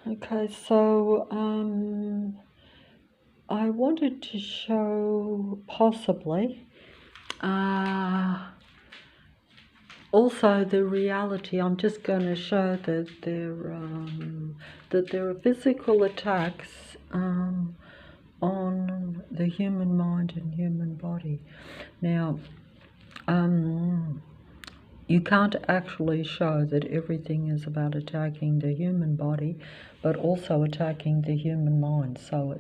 Okay, so I wanted to show possibly also the reality. I'm just going to show that there are physical attacks on the human mind and human body. Now, you can't actually show that everything is about attacking the human body, but also attacking the human mind. So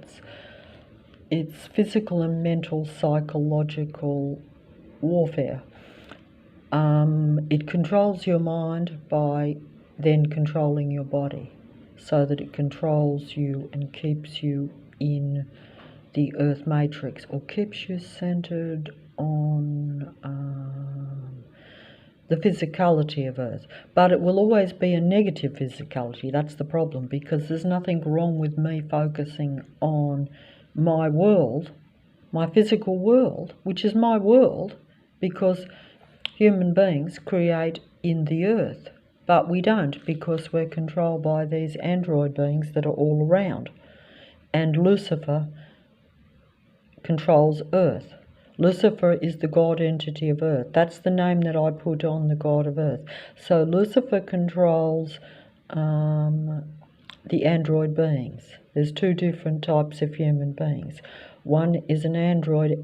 it's physical and mental, psychological warfare. It controls your mind by then controlling your body, so that it controls you and keeps you in the earth matrix, or keeps you centered on the physicality of earth. But it will always be a negative physicality. That's the problem, because there's nothing wrong with me focusing on my world, my physical world, which is my world, because human beings create in the earth. But we don't, because we're controlled by these android beings that are all around. And Lucifer controls earth. Lucifer is the God entity of earth. That's the name that I put on the God of earth. So Lucifer controls the android beings. There's two different types of human beings. One is an androgynous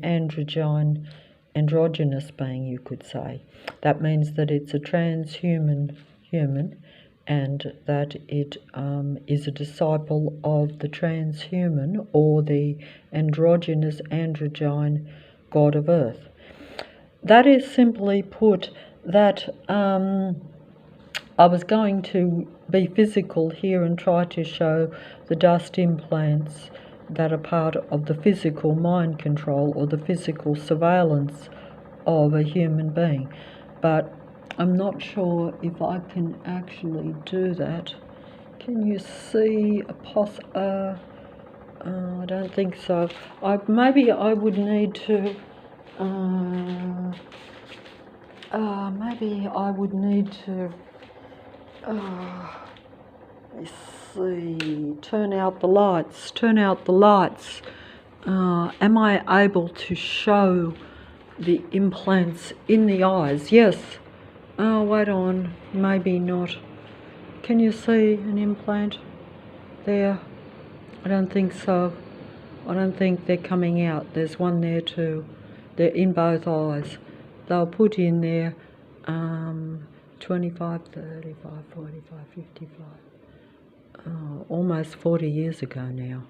being, you could say. That means that it's a transhuman human, and that it is a disciple of the transhuman, or the androgynous androgyne God of earth. That is simply put that I was going to be physical here and try to show the dust implants that are part of the physical mind control, or the physical surveillance of a human being. But I'm not sure if I can actually do that. Can you see a I don't think so. Maybe I would need to. Maybe I would need to. Let's see. Turn out the lights. Turn out the lights. Am I able to show the implants in the eyes? Yes. Oh, wait on. Maybe not. Can you see an implant there? I don't think so. I don't think they're coming out. There's one there too. They're in both eyes. They'll put in there 25, 35, 45, 55. Almost 40 years ago now.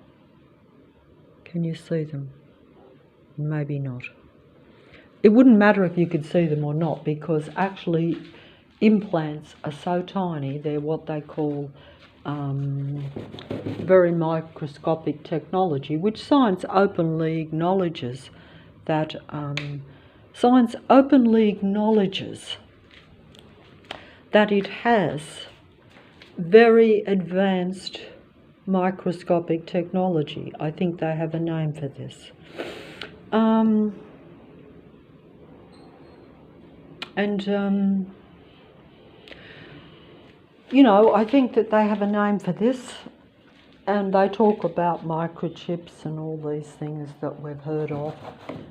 Can you see them? Maybe not. It wouldn't matter if you could see them or not, because actually implants are so tiny. They're what they call very microscopic technology, which science openly acknowledges that it has very advanced microscopic technology. I think they have a name for this. I think that they have a name for this, and they talk about microchips and all these things that we've heard of.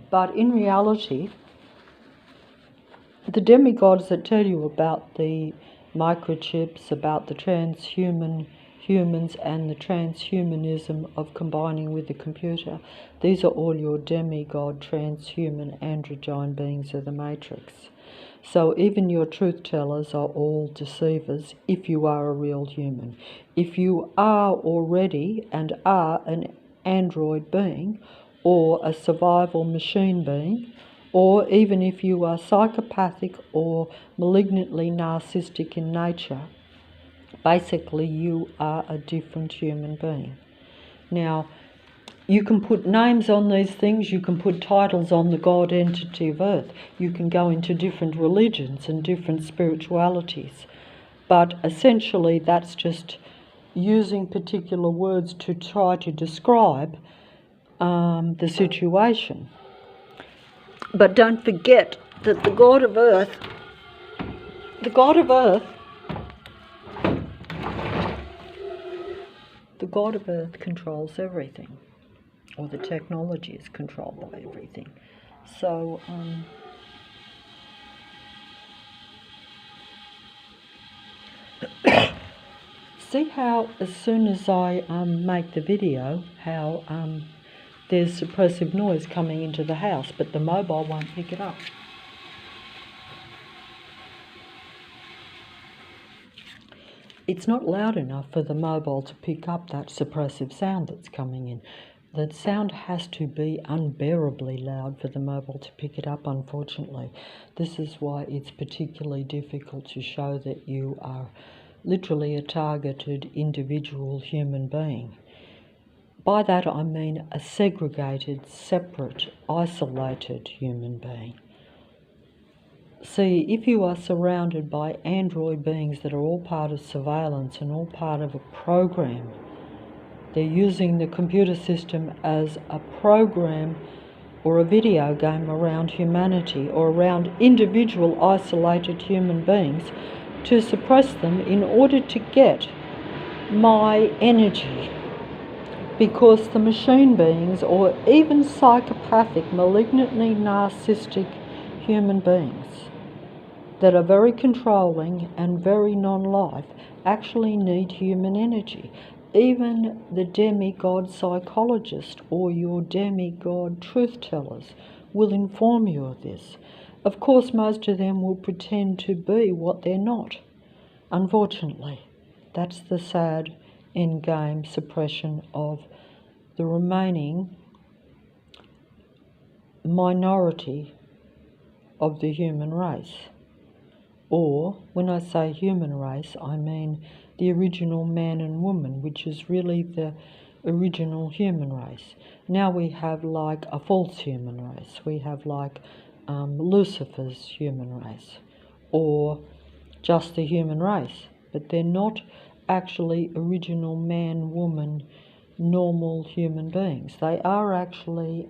But in reality, the demigods that tell you about the microchips, about the humans and the transhumanism of combining with the computer, these are all your demigod, transhuman, androgyne beings of the matrix. So even your truth tellers are all deceivers if you are a real human. If you are already and are an android being, or a survival machine being, or even if you are psychopathic or malignantly narcissistic in nature, basically you are a different human being. Now, you can put names on these things, you can put titles on the God entity of earth, you can go into different religions and different spiritualities, but essentially that's just using particular words to try to describe the situation. But don't forget that the God of earth, The God of Earth controls everything, or the technology is controlled by everything. So, see how as soon as I make the video, how there's suppressive noise coming into the house, but the mobile won't pick it up. It's not loud enough for the mobile to pick up that suppressive sound that's coming in. The sound has to be unbearably loud for the mobile to pick it up, unfortunately. This is why it's particularly difficult to show that you are literally a targeted individual human being. By that I mean a segregated, separate, isolated human being. See, if you are surrounded by android beings that are all part of surveillance and all part of a program, they're using the computer system as a program or a video game around humanity or around individual isolated human beings to suppress them in order to get my energy. Because the machine beings, or even psychopathic, malignantly narcissistic human beings that are very controlling and very non-life, actually need human energy. Even the demigod psychologist or your demigod truth tellers will inform you of this. Of course, most of them will pretend to be what they're not. Unfortunately, that's the sad endgame suppression of the remaining minority of the human race. Or, when I say human race, I mean the original man and woman, which is really the original human race. Now we have like a false human race. We have like Lucifer's human race, or just the human race. But they're not actually original man, woman, normal human beings. They are actually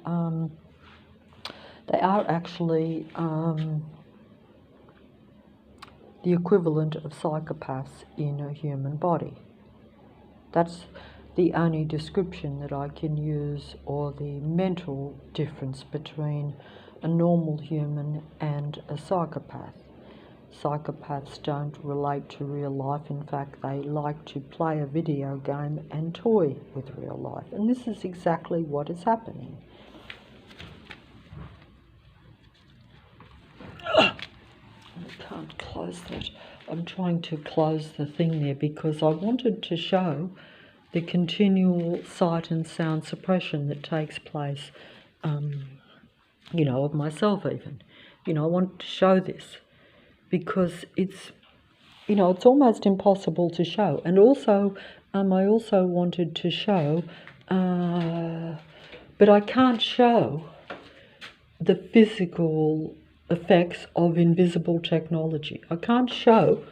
the equivalent of psychopaths in a human body. That's the only description that I can use, or the mental difference between a normal human and a psychopath. Psychopaths don't relate to real life. In fact, they like to play a video game and toy with real life. And this is exactly what is happening. I can't close that. I'm trying to close the thing there because I wanted to show the continual sight and sound suppression that takes place, of myself even. I want to show this because it's almost impossible to show. And also, I also wanted to show, but I can't show the physical effects of invisible technology. I can't show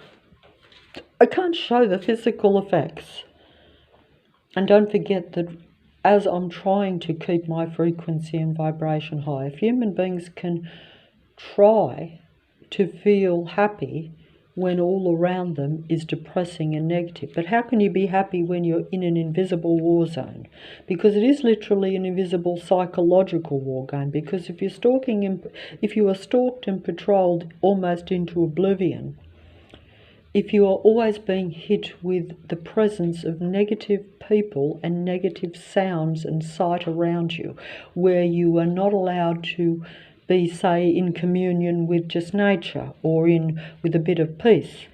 the physical effects. And don't forget that as I'm trying to keep my frequency and vibration high, if human beings can try to feel happy when all around them is depressing and negative. But how can you be happy when you're in an invisible war zone? Because it is literally an invisible psychological war game. Because if you are stalked and patrolled almost into oblivion, if you are always being hit with the presence of negative people and negative sounds and sight around you, where you are not allowed to be, say, in communion with just nature, or with a bit of peace,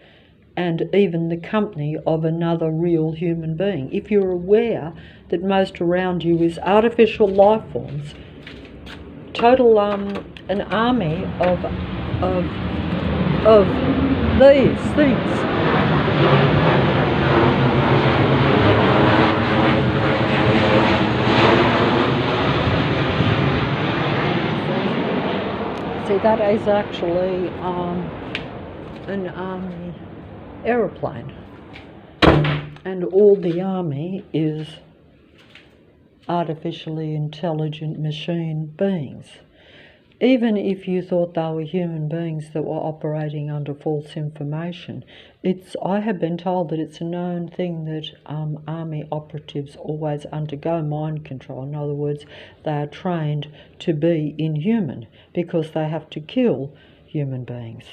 and even the company of another real human being. If you're aware that most around you is artificial life forms, total an army of these things. See, that is actually an army aeroplane, and all the army is artificially intelligent machine beings. even if you thought they were human beings that were operating under false information, I have been told that it's a known thing that army operatives always undergo mind control. In other words, they are trained to be inhuman because they have to kill human beings.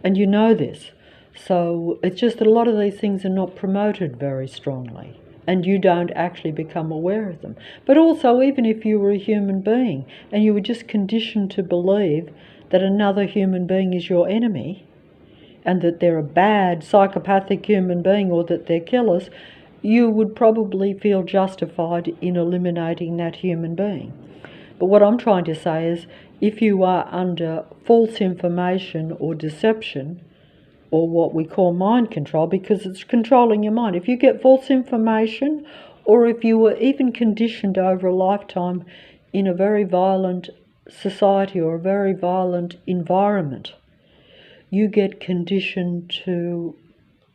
And you know this. So it's just that a lot of these things are not promoted very strongly, and you don't actually become aware of them. But also, even if you were a human being and you were just conditioned to believe that another human being is your enemy and that they're a bad psychopathic human being or that they're killers, you would probably feel justified in eliminating that human being. But what I'm trying to say is, if you are under false information or deception, or what we call mind control, because it's controlling your mind. If you get false information, or if you were even conditioned over a lifetime in a very violent society or a very violent environment, you get conditioned to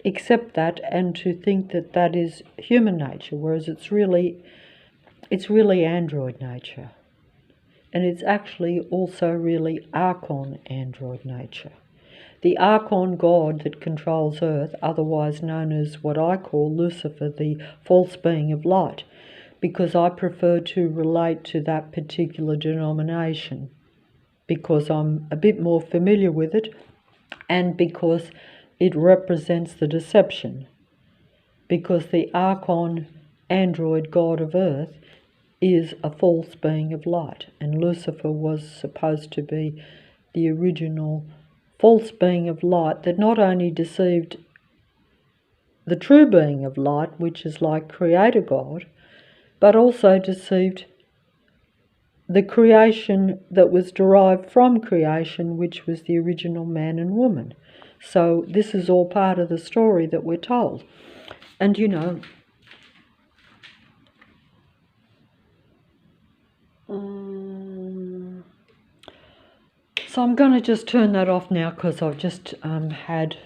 accept that and to think that that is human nature, whereas it's really android nature. And it's actually also really Archon android nature. The Archon god that controls Earth, otherwise known as what I call Lucifer, the false being of light, because I prefer to relate to that particular denomination, because I'm a bit more familiar with it, and because it represents the deception. Because the Archon android god of Earth is a false being of light, and Lucifer was supposed to be the original false being of light that not only deceived the true being of light, which is like Creator God, but also deceived the creation that was derived from creation, which was the original man and woman. So this is all part of the story that we're told. And you know, so I'm going to just turn that off now, because I've just had,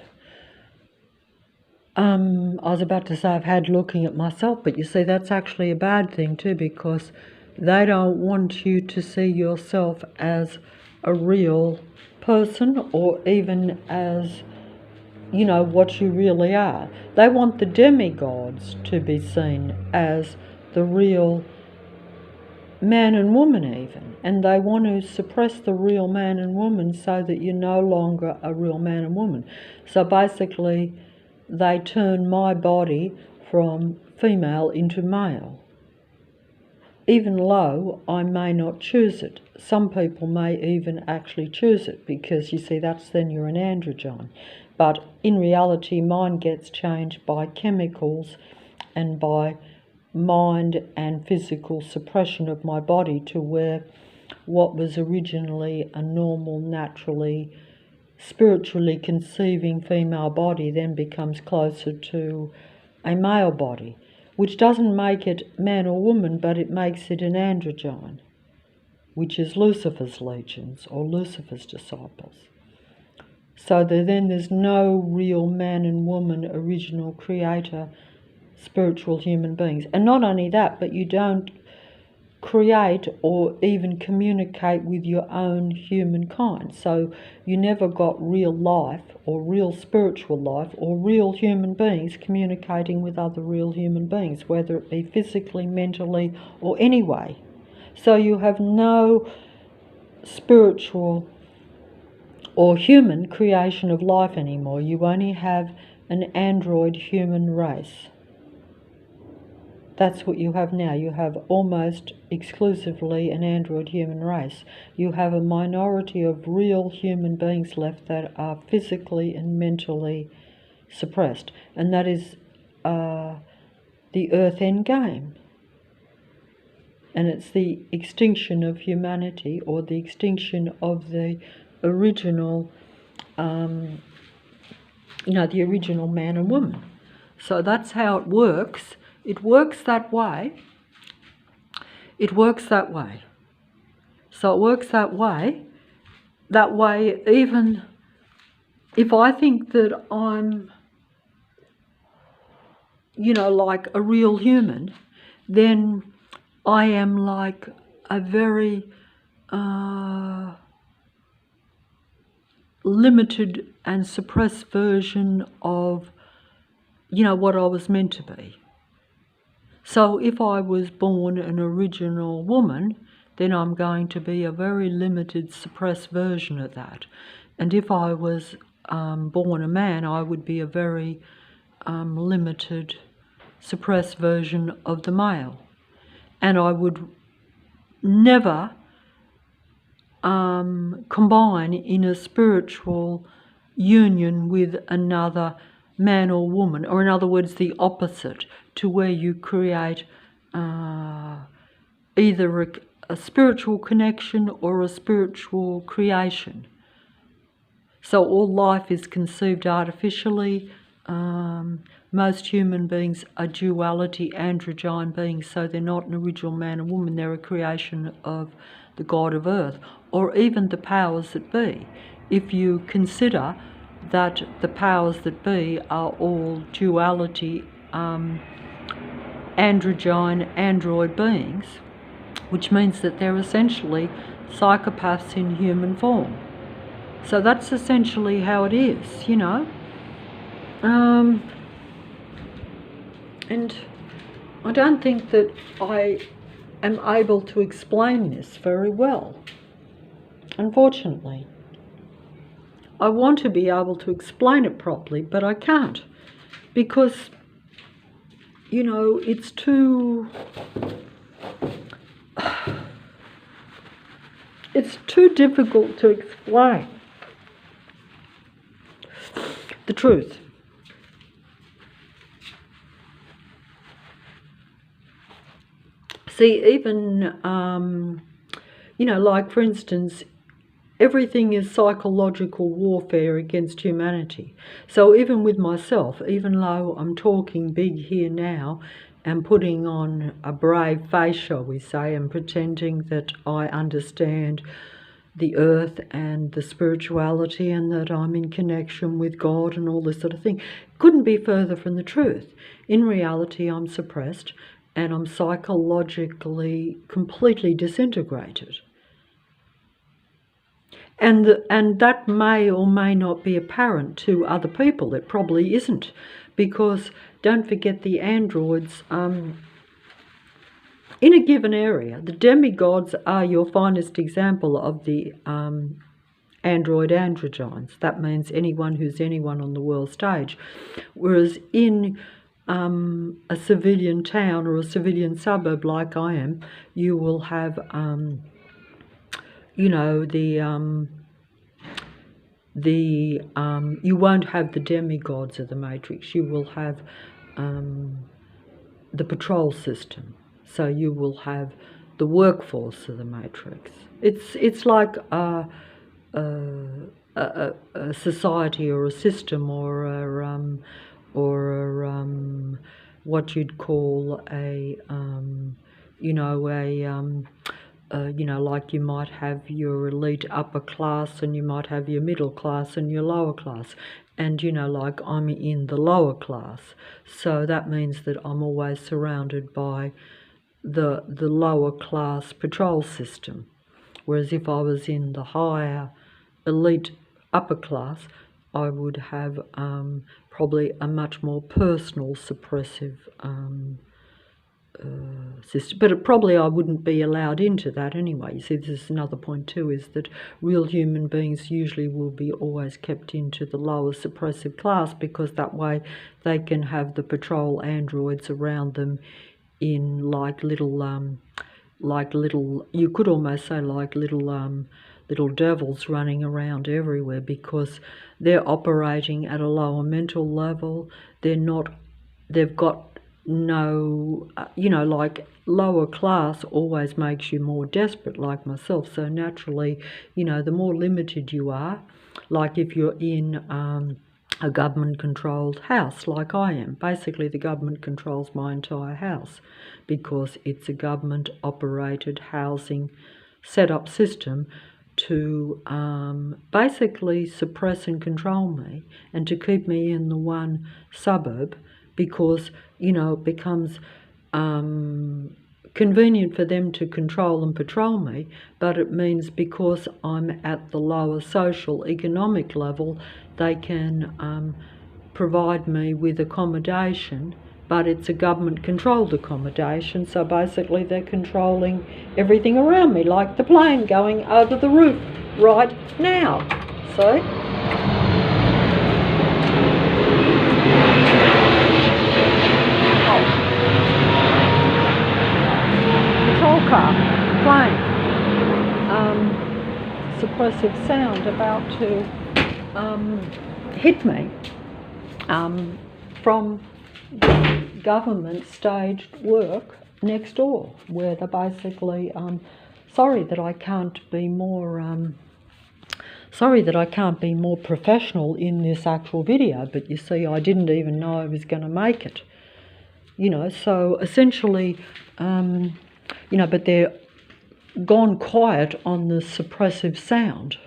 I was about to say I've had looking at myself, but you see that's actually a bad thing too, because they don't want you to see yourself as a real person, or even as, you know, what you really are. They want the demigods to be seen as the real man and woman even, and they want to suppress the real man and woman so that you're no longer a real man and woman. So basically they turn my body from female into male, even though I may not choose it. Some people may even actually choose it, because you see, that's then you're an androgyne. But in reality, mine gets changed by chemicals and by mind and physical suppression of my body to where what was originally a normal, naturally, spiritually conceiving female body then becomes closer to a male body, which doesn't make it man or woman, but it makes it an androgyne, which is Lucifer's legions or Lucifer's disciples. So then there's no real man and woman, original creator, spiritual human beings. And not only that, but you don't create or even communicate with your own humankind. So you never got real life or real spiritual life or real human beings communicating with other real human beings, whether it be physically, mentally, or any way. So you have no spiritual or human creation of life anymore. You only have an android human race. That's what you have now. You have almost exclusively an android human race. You have a minority of real human beings left that are physically and mentally suppressed. And that is the Earth Endgame. And it's the extinction of humanity, or the extinction of the original, the original man and woman. So that's how it works. It works that way. It works that way. So it works that way. That way, even if I think that I'm, like a real human, then I am like a very limited and suppressed version of, what I was meant to be. So if I was born an original woman, then I'm going to be a very limited, suppressed version of that. And if I was born a man, I would be a very limited, suppressed version of the male. And I would never combine in a spiritual union with another man or woman, or in other words, the opposite, to where you create either a spiritual connection or a spiritual creation. So all life is conceived artificially. Most human beings are duality, androgyne beings, so they're not an original man and woman, they're a creation of the God of Earth, or even the powers that be. If you consider that the powers that be are all duality, androgyne, android beings, which means that they're essentially psychopaths in human form. So that's essentially how it is, And I don't think that I am able to explain this very well, unfortunately. I want to be able to explain it properly, but I can't, because, it's too difficult to explain the truth. See, even, like for instance, everything is psychological warfare against humanity. So even with myself, even though I'm talking big here now and putting on a brave face, shall we say, and pretending that I understand the earth and the spirituality and that I'm in connection with God and all this sort of thing, couldn't be further from the truth. In reality, I'm suppressed and I'm psychologically completely disintegrated. And that may or may not be apparent to other people. It probably isn't, because don't forget the androids, in a given area, the demigods are your finest example of the android androgynes. That means anyone who's anyone on the world stage. Whereas in a civilian town or a civilian suburb like I am, you will have, you won't have the demigods of the Matrix. You will have the patrol system. So you will have the workforce of the Matrix. It's like a society or a system or what you'd call like you might have your elite upper class and you might have your middle class and your lower class. And, like I'm in the lower class. So that means that I'm always surrounded by the lower class patrol system. Whereas if I was in the higher elite upper class, I would have probably a much more personal suppressive system. But probably I wouldn't be allowed into that anyway. You see, this is another point too, is that real human beings usually will be always kept into the lower suppressive class, because that way they can have the patrol androids around them in like little, you could almost say like little devils running around everywhere, because they're operating at a lower mental level. They've got no, like lower class always makes you more desperate, like myself. So naturally, the more limited you are, like if you're in a government-controlled house like I am. Basically, the government controls my entire house because it's a government-operated housing set-up system to basically suppress and control me and to keep me in the one suburb, because, it becomes convenient for them to control and patrol me, but it means because I'm at the lower social economic level, they can provide me with accommodation, but it's a government-controlled accommodation, so basically they're controlling everything around me, like the plane going over the roof right now. See? Patrol car, plane, suppressive sound about to hit me from government staged work next door, where they're basically sorry that I can't be more professional in this actual video, but you see, I didn't even know I was going to make it, you know. So essentially, you know, but they're gone quiet on the suppressive sound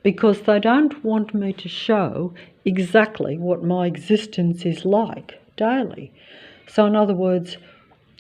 because they don't want me to show exactly what my existence is like daily. So in other words,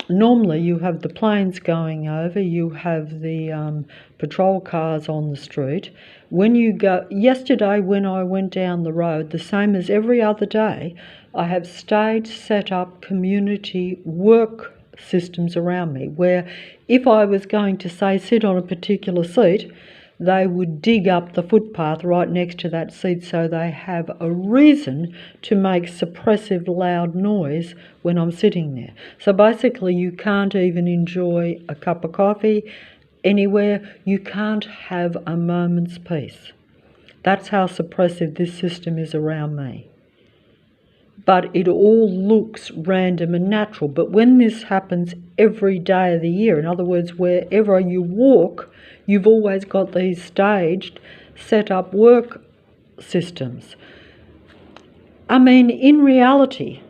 normally you have the planes going over, you have the patrol cars on the street. When you go, yesterday when I went down the road, the same as every other day, I have staged, set up community work systems around me, where if I was going to say sit on a particular seat, they would dig up the footpath right next to that seat, so they have a reason to make suppressive loud noise when I'm sitting there. So basically you can't even enjoy a cup of coffee anywhere. You can't have a moment's peace. That's how suppressive this system is around me. But it all looks random and natural. But when this happens every day of the year, in other words, wherever you walk, you've always got these staged, set up work systems. I mean, in reality,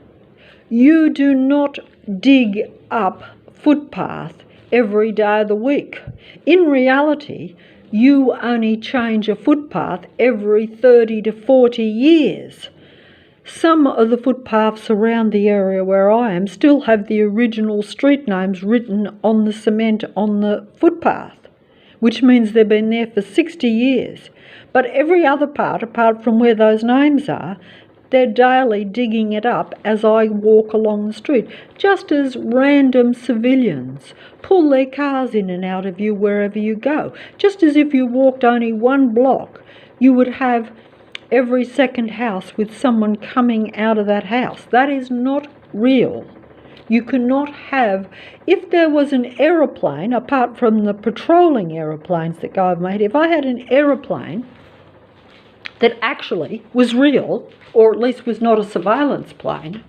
you do not dig up footpath every day of the week. In reality, you only change a footpath every 30 to 40 years. Some of the footpaths around the area where I am still have the original street names written on the cement on the footpath, which means they've been there for 60 years. But every other part, apart from where those names are, they're daily digging it up as I walk along the street, just as random civilians pull their cars in and out of you wherever you go. Just as if you walked only one block, you would have every second house with someone coming out of that house. That is not real. You cannot have, if there was an aeroplane, apart from the patrolling aeroplanes that go over my head, if I had an aeroplane that actually was real, or at least was not a surveillance plane,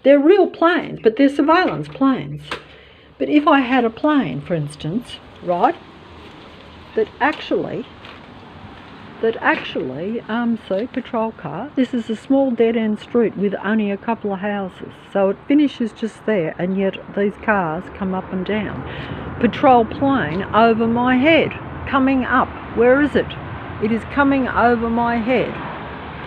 they're real planes, but they're surveillance planes. But if I had a plane, for instance, right, that actually, see, patrol car, this is a small dead-end street with only a couple of houses, so it finishes just there, and yet these cars come up and down. Patrol plane over my head, coming up. Where is it? It is coming over my head.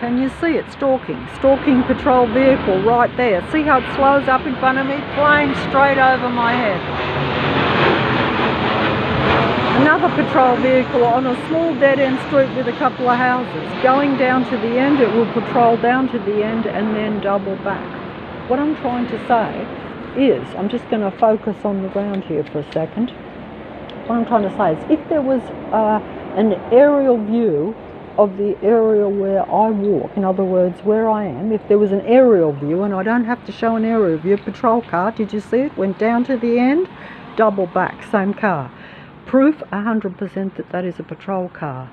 Can you see it? Stalking patrol vehicle right there. See how it slows up in front of me? Plane straight over my head. Another patrol vehicle on a small dead-end street with a couple of houses. Going down to the end, it will patrol down to the end and then double back. What I'm trying to say is, I'm just going to focus on the ground here for a second. What I'm trying to say is, if there was an aerial view of the area where I walk, in other words, where I am, if there was an aerial view, and I don't have to show an aerial view, patrol car, did you see it? Went down to the end, double back, same car. Proof 100% that that is a patrol car.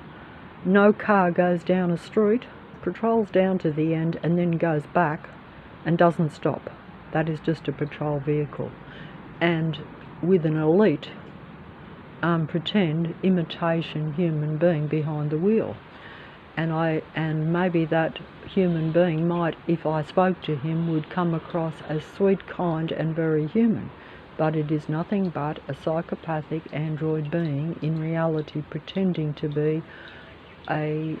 No car goes down a street, patrols down to the end and then goes back and doesn't stop. That is just a patrol vehicle. And with an elite, pretend imitation human being behind the wheel. And maybe that human being might, if I spoke to him, would come across as sweet, kind and very human. But it is nothing but a psychopathic android being, in reality pretending to be a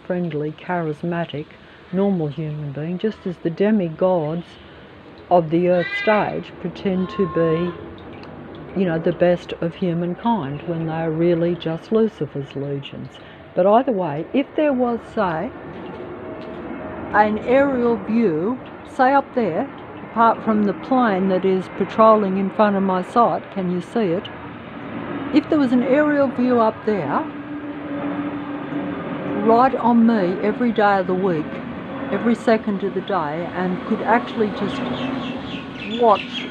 friendly, charismatic, normal human being, just as the demigods of the earth stage pretend to be you know, the best of humankind when they're really just Lucifer's legions. But either way, if there was, say, an aerial view, say up there, apart from the plane that is patrolling in front of my sight, can you see it? If there was an aerial view up there, right on me every day of the week, every second of the day, and could actually just watch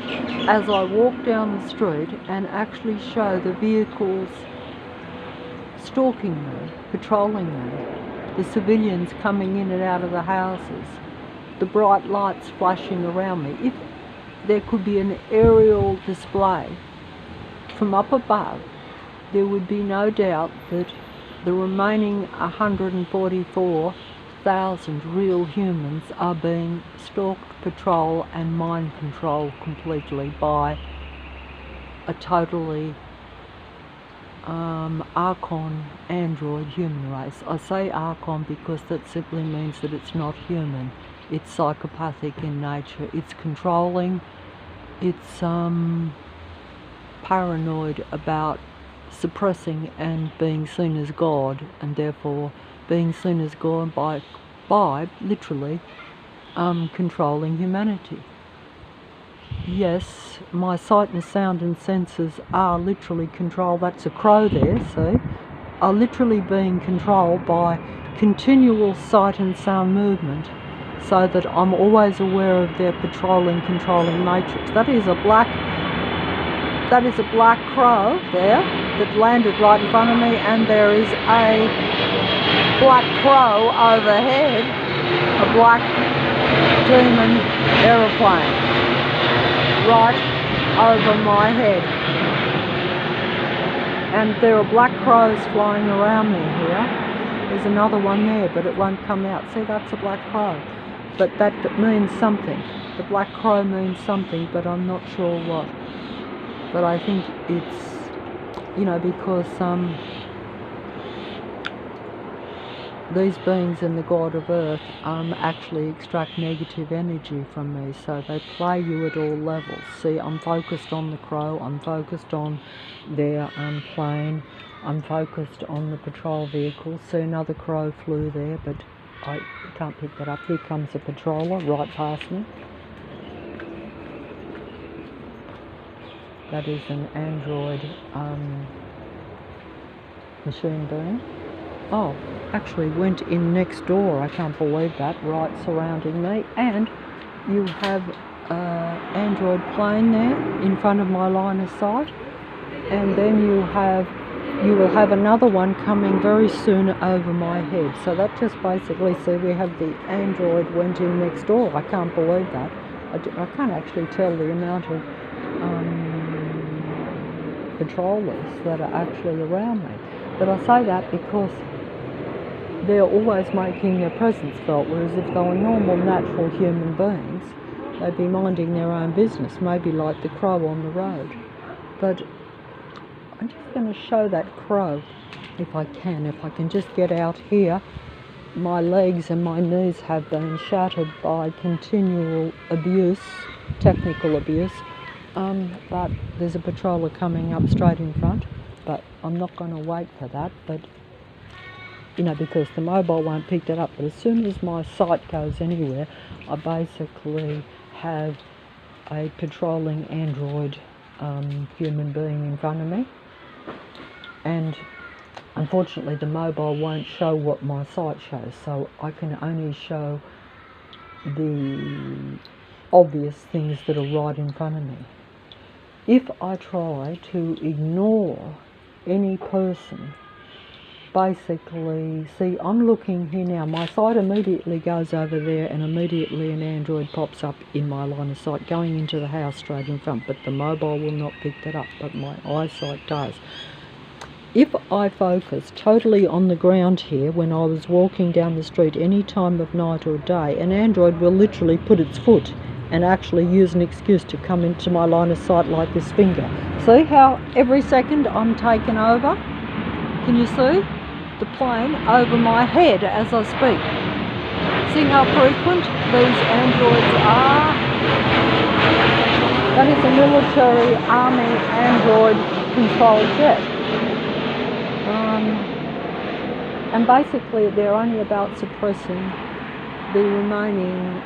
as I walk down the street and actually show the vehicles stalking me, patrolling me, the civilians coming in and out of the houses, the bright lights flashing around me. If there could be an aerial display from up above, there would be no doubt that the remaining 144,000 real humans are being stalked, patrolled and mind controlled completely by a totally Archon android human race. I say Archon because that simply means that it's not human. It's psychopathic in nature. It's controlling. It's paranoid about suppressing and being seen as God, and therefore being seen as God by literally controlling humanity. Yes, my sight and sound and senses are literally controlled. That's a crow there, see? Are literally being controlled by continual sight and sound movement, so that I'm always aware of their controlling matrix. That is a black crow there that landed right in front of me, and there is a black crow overhead, a black demon aeroplane right over my head. And there are black crows flying around me here. There's another one there, but it won't come out. See, that's a black crow. But that means something. The black crow means something, but I'm not sure what. But I think it's, you know, because these beings and the God of Earth actually extract negative energy from me, so they play you at all levels. See, I'm focused on the crow, I'm focused on their plane, I'm focused on the patrol vehicle. See, another crow flew there, but I can't pick that up. Here comes a patroller right past me. That is an android machine being. Oh, actually went in next door. I can't believe that. Right surrounding me. And you have an android plane there in front of my line of sight. And then you will have another one coming very soon over my head. So that just basically, see, we have the android went in next door. I can't believe that. I can't actually tell the amount of patrollers that are actually around me. But I say that because they're always making their presence felt, whereas if they were normal, natural human beings, they'd be minding their own business, maybe like the crow on the road. But I'm just going to show that crow, if I can just get out here. My legs and my knees have been shattered by continual abuse, technical abuse. But there's a patroller coming up straight in front, but I'm not going to wait for that, but you know, because the mobile won't pick that up. But as soon as my sight goes anywhere, I basically have a patrolling android human being in front of me, and unfortunately the mobile won't show what my sight shows, so I can only show the obvious things that are right in front of me. If I try to ignore any person, basically, see, I'm looking here now, my sight immediately goes over there and immediately an android pops up in my line of sight going into the house straight in front, but the mobile will not pick that up, but my eyesight does. If I focus totally on the ground here when I was walking down the street any time of night or day, an android will literally put its foot and actually use an excuse to come into my line of sight like this finger. See how every second I'm taken over? Can you see? The plane over my head as I speak. See how frequent these androids are? That is a military army android controlled jet. And basically they're only about suppressing the remaining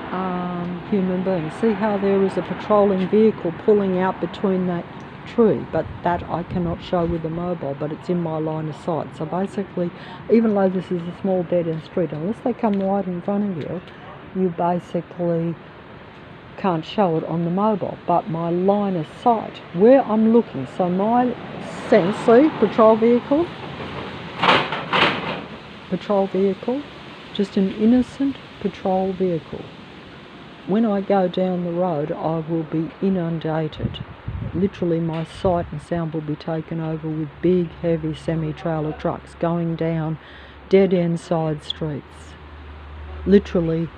human beings. See how there is a patrolling vehicle pulling out between that tree, but that I cannot show with the mobile, but it's in my line of sight. So basically, even though this is a small dead-end street, unless they come right in front of you, you basically can't show it on the mobile. But my line of sight, where I'm looking, so my sense, see, patrol vehicle, just an innocent patrol vehicle. When I go down the road, I will be inundated. Literally my sight and sound will be taken over with big, heavy semi-trailer trucks going down dead-end side streets. Literally,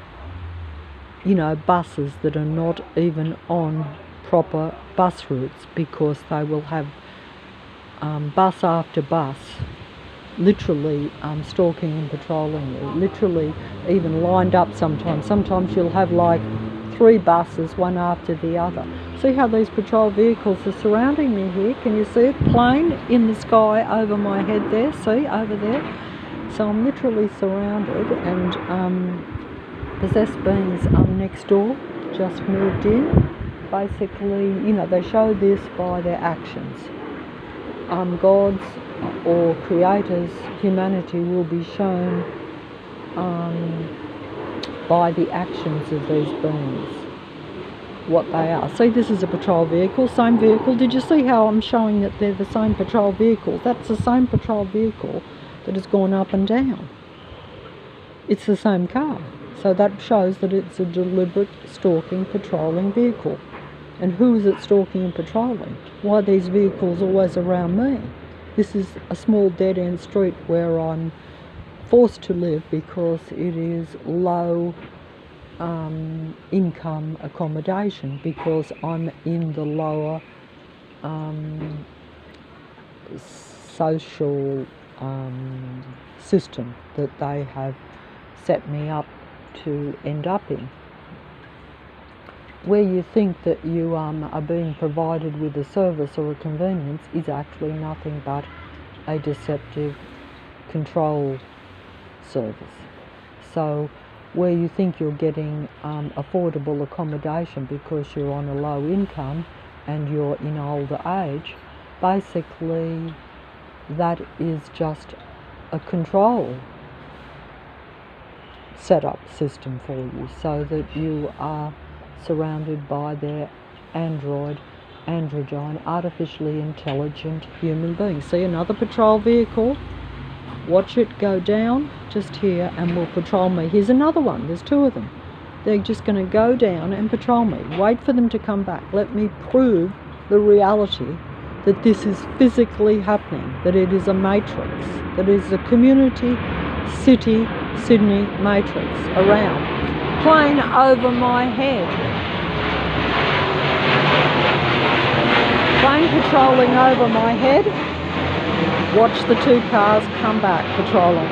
you know, buses that are not even on proper bus routes, because they will have bus after bus literally stalking and patrolling you, literally even lined up sometimes. Sometimes you'll have like 3 buses, one after the other. See how these patrol vehicles are surrounding me here? Can you see it? Plane in the sky over my head there, see, over there? So I'm literally surrounded, and possessed beings next door just moved in. Basically, you know, they show this by their actions. Gods or creators, humanity will be shown by the actions of these beings, what they are. See, this is a patrol vehicle, same vehicle. Did you see how I'm showing that they're the same patrol vehicle? That's the same patrol vehicle that has gone up and down. It's the same car. So that shows that it's a deliberate stalking, patrolling vehicle. And who is it stalking and patrolling? Why are these vehicles always around me? This is a small dead-end street where I'm forced to live because it is low income accommodation, because I'm in the lower social system that they have set me up to end up in. Where you think that you are being provided with a service or a convenience is actually nothing but a deceptive control service. So where you think you're getting affordable accommodation because you're on a low income and you're in older age, basically that is just a control setup system for you, so that you are surrounded by their androgyne, artificially intelligent human beings. See, another patrol vehicle. Watch it go down just here and will patrol me. Here's another one. There's 2 of them. They're just going to go down and patrol me. Wait for them to come back. Let me prove the reality that this is physically happening, that it is a matrix, that it is a community, city, Sydney matrix around. Plane over my head. Plane patrolling over my head. Watch the 2 cars come back patrolling.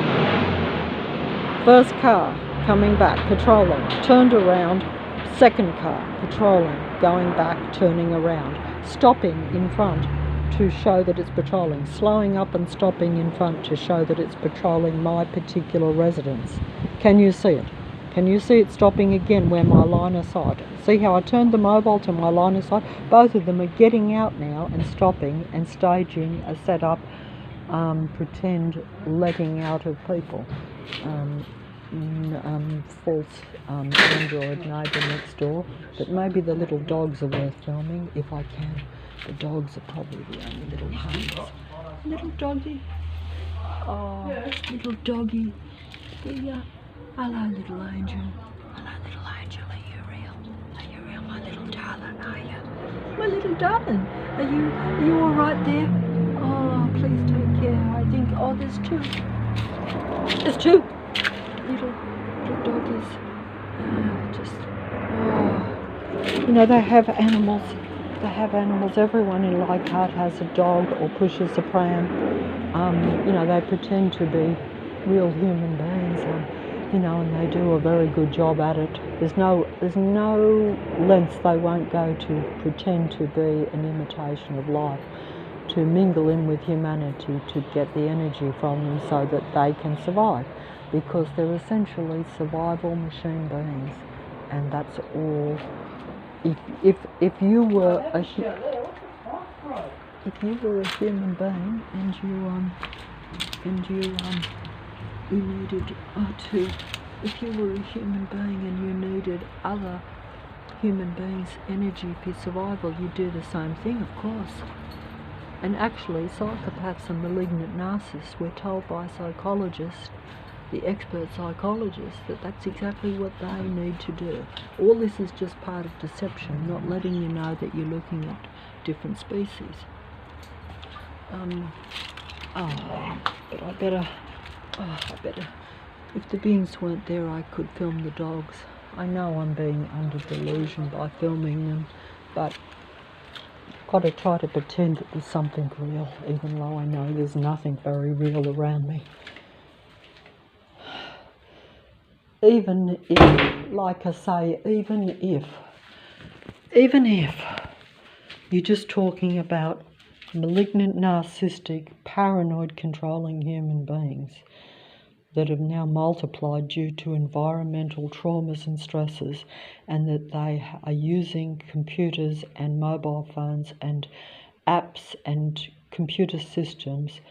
First car coming back patrolling, turned around. Second car patrolling, going back, turning around, stopping in front to show that it's patrolling, slowing up and stopping in front to show that it's patrolling my particular residence. Can you see it? Can you see it stopping again where my line of sight? See how I turned the mobile to my line of sight? Both of them are getting out now and stopping and staging a setup, pretend letting out of people. False android neighbour next door. But maybe the little dogs are worth filming if I can. The dogs are probably the only little homes. Little doggy. Oh, little doggy. Yeah. Hello, little angel. Hello, little angel. Are you real? Are you real, my little darling? Are you? My little darling. Are you all right there? Oh, please take care. I think. Oh, there's 2. There's 2 little doggies. You know, they have animals. They have animals. Everyone in Leichhardt has a dog or pushes a pram. You know, they pretend to be real human beings. and they do a very good job at it. There's no lengths they won't go to pretend to be an imitation of life, to mingle in with humanity, to get the energy from them so that they can survive, because they're essentially survival machine beings, and that's all. If you were a human being you needed if you were a human being and you needed other human beings' energy for survival, you'd do the same thing, of course. And actually, psychopaths and malignant narcissists, we're told by psychologists, the expert psychologists, that that's exactly what they need to do. All this is just part of deception, not letting you know that you're looking at different species. But I better, if the beings weren't there, I could film the dogs. I know I'm being under delusion by filming them, but I've got to try to pretend that there's something real, even though I know there's nothing very real around me. Even if, like I say, even if you're just talking about malignant, narcissistic, paranoid, controlling human beings that have now multiplied due to environmental traumas and stresses, and that they are using computers and mobile phones and apps and computer systems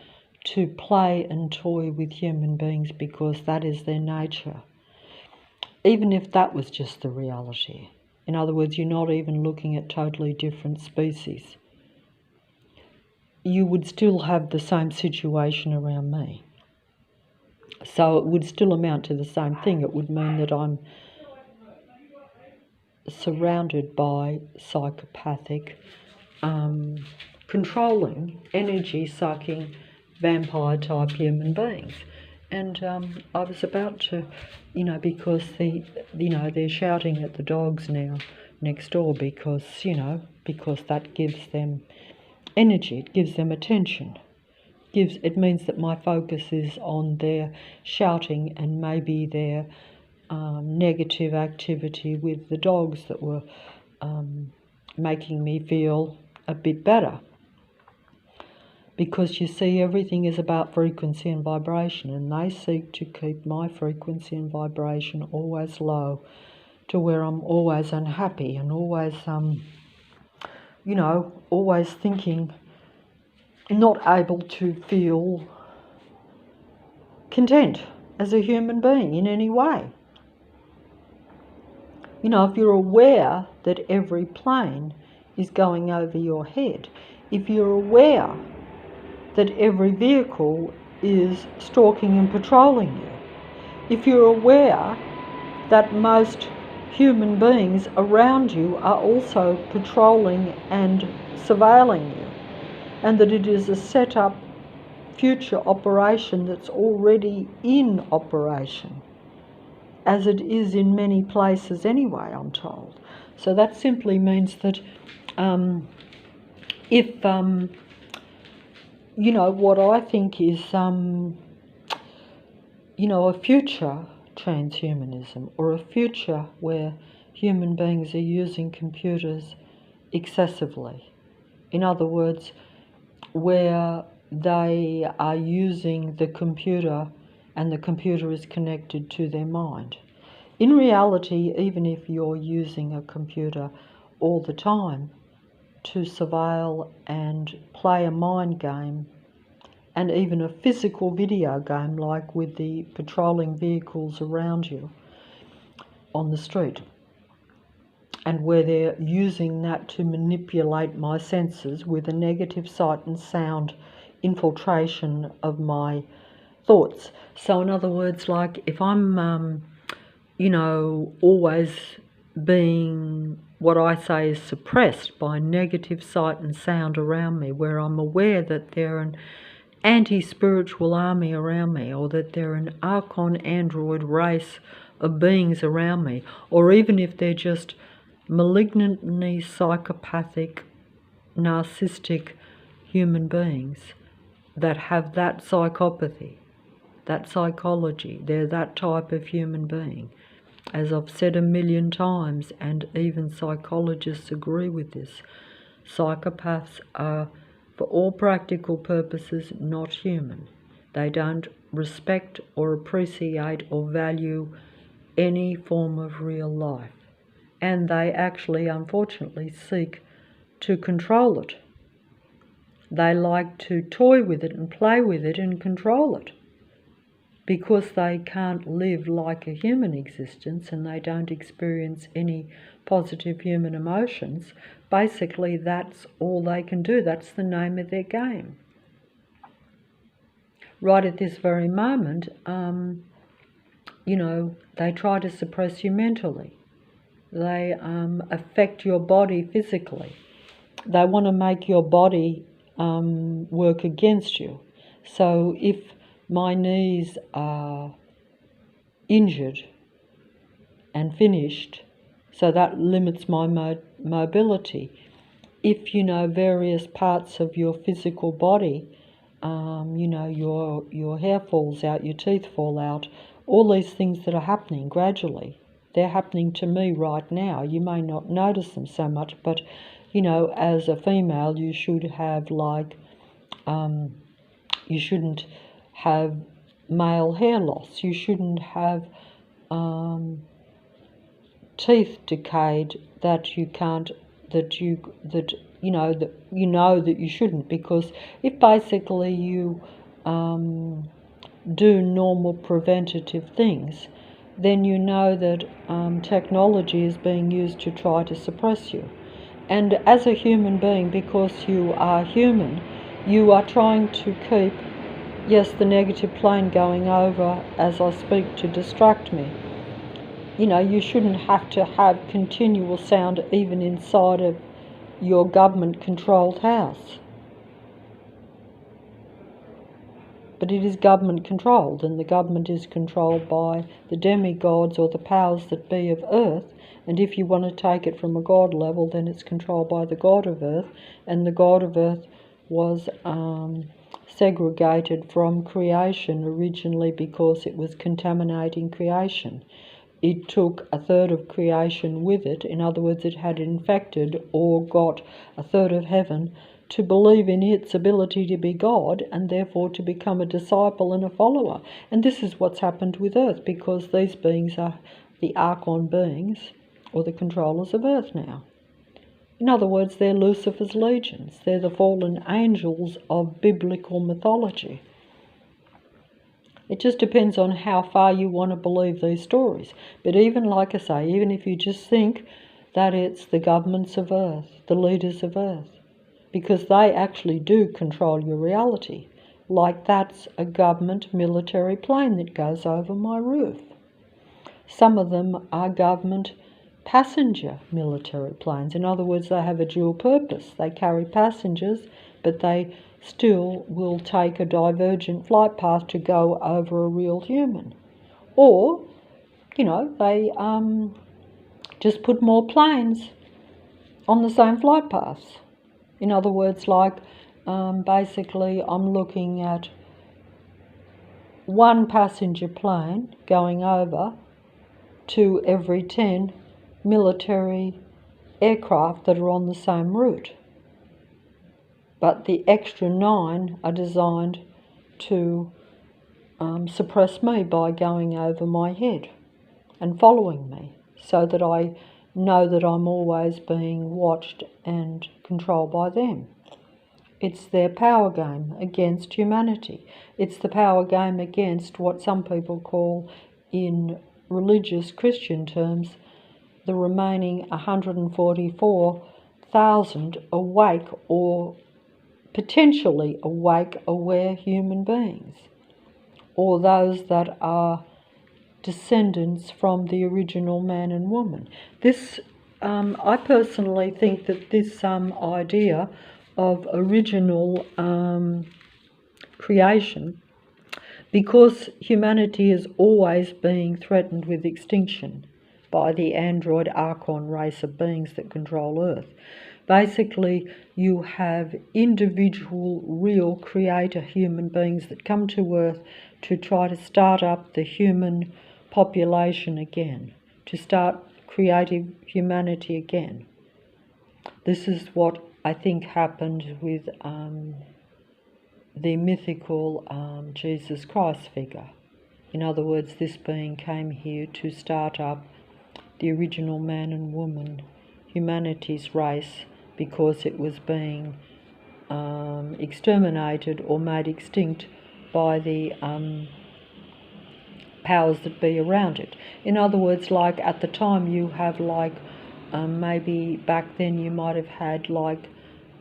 to play and toy with human beings because that is their nature. Even if that was just the reality, in other words, you're not even looking at totally different species, you would still have the same situation around me. So it would still amount to the same thing. It would mean that I'm surrounded by psychopathic, controlling, energy-sucking, vampire-type human beings. And I was about to, because they're shouting at the dogs now next door because that gives them energy, it gives them attention. It means that my focus is on their shouting and maybe their negative activity with the dogs that were making me feel a bit better. Because you see, everything is about frequency and vibration, and they seek to keep my frequency and vibration always low, to where I'm always unhappy and always, always thinking, not able to feel content as a human being in any way. If you're aware that every plane is going over your head, if you're aware that every vehicle is stalking and patrolling you, if you're aware that most human beings around you are also patrolling and surveilling you, and that it is a set-up future operation that's already in operation, as it is in many places anyway, I'm told. So that simply means that if what I think is, a future transhumanism, or a future where human beings are using computers excessively. In other words, where they are using the computer and the computer is connected to their mind. In reality, even if you're using a computer all the time to surveil and play a mind game, and even a physical video game like with the patrolling vehicles around you on the street, and where they're using that to manipulate my senses with a negative sight and sound infiltration of my thoughts. So in other words, like if I'm, always being what I say is suppressed by negative sight and sound around me, where I'm aware that they're an anti-spiritual army around me, or that they're an Archon android race of beings around me, or even if they're just malignantly psychopathic, narcissistic human beings that have that psychopathy, that psychology. They're that type of human being. As I've said a million times, and even psychologists agree with this, psychopaths are, for all practical purposes, not human. They don't respect or appreciate or value any form of real life. And they actually, unfortunately, seek to control it. They like to toy with it and play with it and control it. Because they can't live like a human existence and they don't experience any positive human emotions, basically that's all they can do. That's the name of their game. Right at this very moment, they try to suppress you mentally. They affect your body physically. They want to make your body work against you. So if my knees are injured and finished, so that limits my mobility. If, various parts of your physical body, your hair falls out, your teeth fall out, all these things that are happening gradually, they're happening to me right now. You may not notice them so much, but, as a female, you should have you shouldn't have male hair loss. You shouldn't have teeth decayed that you shouldn't, because if basically you do normal preventative things, then you know that technology is being used to try to suppress you. And as a human being, because you are human, you are trying to keep, yes, the negative plane going over as I speak to distract me. You shouldn't have to have continual sound even inside of your government-controlled house. But it is government-controlled, and the government is controlled by the demigods or the powers that be of earth. And if you want to take it from a God level, then it's controlled by the God of earth, and the God of earth was segregated from creation originally because it was contaminating creation. It took a third of creation with it. In other words, it had infected or got a third of heaven to believe in its ability to be God and therefore to become a disciple and a follower. And this is what's happened with earth, because these beings are the Archon beings or the controllers of earth now. In other words, they're Lucifer's legions. They're the fallen angels of biblical mythology. It just depends on how far you want to believe these stories. But even, like I say, even if you just think that it's the governments of earth, the leaders of earth, because they actually do control your reality. Like that's a government military plane that goes over my roof. Some of them are government passenger military planes. In other words, they have a dual purpose. They carry passengers, but they still will take a divergent flight path to go over a real human. Or, they just put more planes on the same flight paths. In other words, basically I'm looking at one passenger plane going over to every 10 military aircraft that are on the same route. But the extra 9 are designed to suppress me by going over my head and following me, so that I know that I'm always being watched and controlled by them. It's their power game against humanity. It's the power game against what some people call, in religious Christian terms, the remaining 144,000 awake or potentially awake, aware human beings, or those that are descendants from the original man and woman. This, I personally think that this idea of original creation, because humanity is always being threatened with extinction by the android Archon race of beings that control Earth. Basically, you have individual, real creator human beings that come to Earth to try to start up the human population again, to start creative humanity again. This is what I think happened with the mythical Jesus Christ figure. In other words, this being came here to start up the original man and woman, humanity's race, because it was being exterminated or made extinct by the powers that be around it. In other words, like at the time you have like, maybe back then you might have had like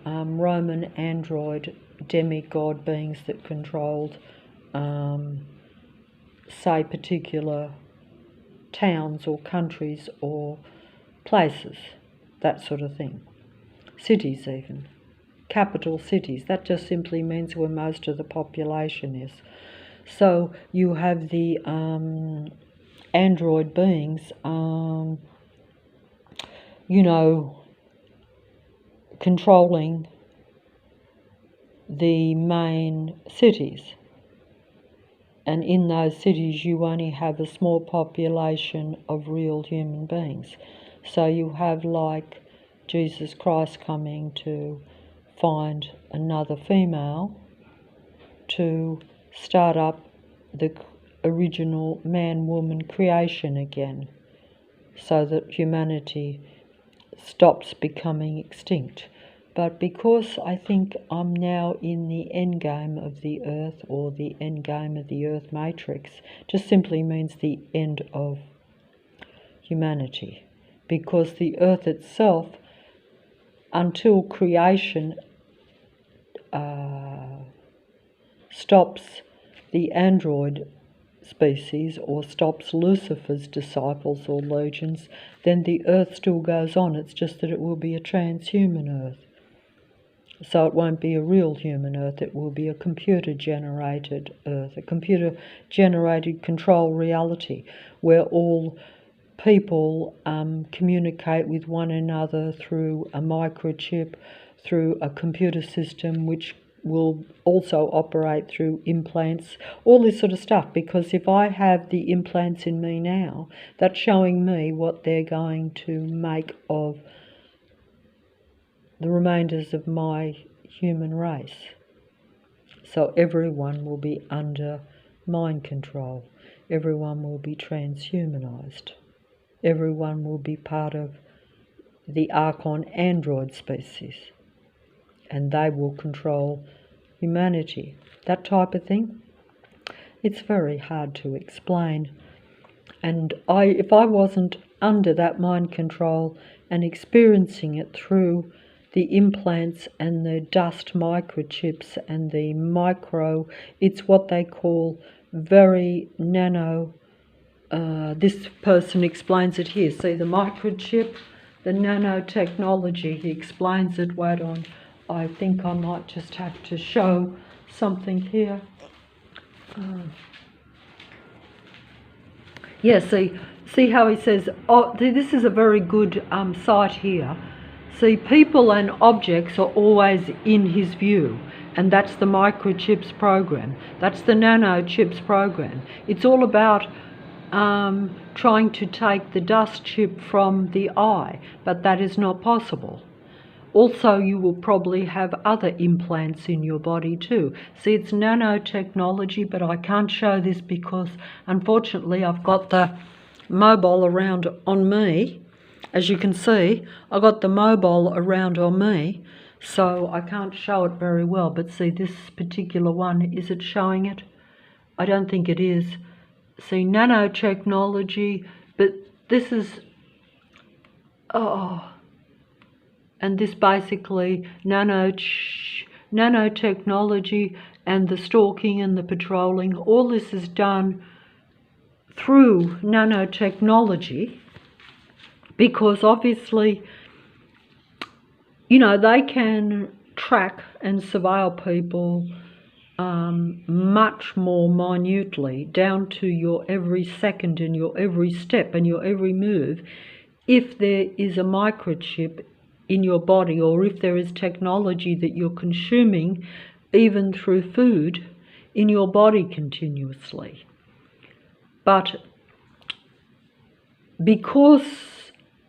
Roman android demigod beings that controlled, say, particular towns or countries or places, that sort of thing. Cities even. Capital cities. That just simply means where most of the population is. So you have the android beings, controlling the main cities. And in those cities you only have a small population of real human beings. So you have like Jesus Christ coming to find another female to start up the original man-woman creation again, so that humanity stops becoming extinct. But because I think I'm now in the end game of the Earth, or the end game of the Earth matrix, just simply means the end of humanity. Because the Earth itself, until creation stops the android species or stops Lucifer's disciples or legions, then the Earth still goes on. It's just that it will be a transhuman Earth. So it won't be a real human Earth, it will be a computer-generated Earth, a computer-generated control reality where all people communicate with one another through a microchip, through a computer system which will also operate through implants, all this sort of stuff. Because if I have the implants in me now, that's showing me what they're going to make of the remainders of my human race. So everyone will be under mind control. Everyone will be transhumanized. Everyone will be part of the Archon android species, and they will control humanity. That type of thing. It's very hard to explain. And if I wasn't under that mind control and experiencing it through the implants and the dust microchips and the it's what they call very nano, this person explains it here. See the microchip, the nanotechnology, he explains it. Wait on, I think I might just have to show something here. Yeah, see how he says, oh, this is a very good site here. See, people and objects are always in his view, and that's the microchips program. That's the nanochips program. It's all about trying to take the dust chip from the eye, but that is not possible. Also, you will probably have other implants in your body too. See, it's nanotechnology, but I can't show this because, unfortunately, I've got the mobile around on me. As you can see, I've got the mobile around on me, so I can't show it very well. But see, this particular one, is it showing it? I don't think it is. See, nanotechnology, but this is, and this basically nanotechnology and the stalking and the patrolling, all this is done through nanotechnology, because obviously, they can track and surveil people much more minutely, down to your every second and your every step and your every move, if there is a microchip in your body, or if there is technology that you're consuming, even through food, in your body continuously. But because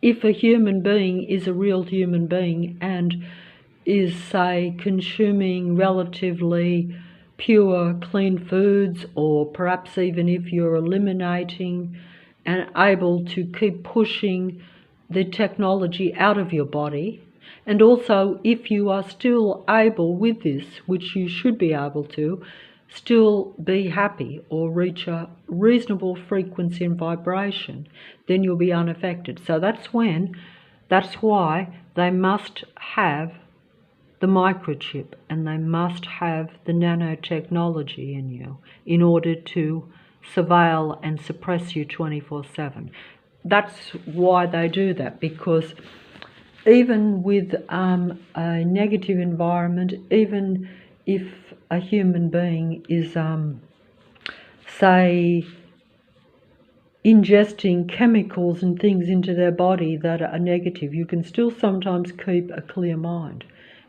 if a human being is a real human being and is, say, consuming relatively pure, clean foods, or perhaps even if you're eliminating and able to keep pushing the technology out of your body, and also if you are still able with this, which you should be able to, still be happy or reach a reasonable frequency and vibration, then you'll be unaffected. So that's why they must have the microchip and they must have the nanotechnology in you in order to surveil and suppress you 24/7. That's why they do that, because even with a negative environment, even if a human being is, say, ingesting chemicals and things into their body that are negative, you can still sometimes keep a clear mind.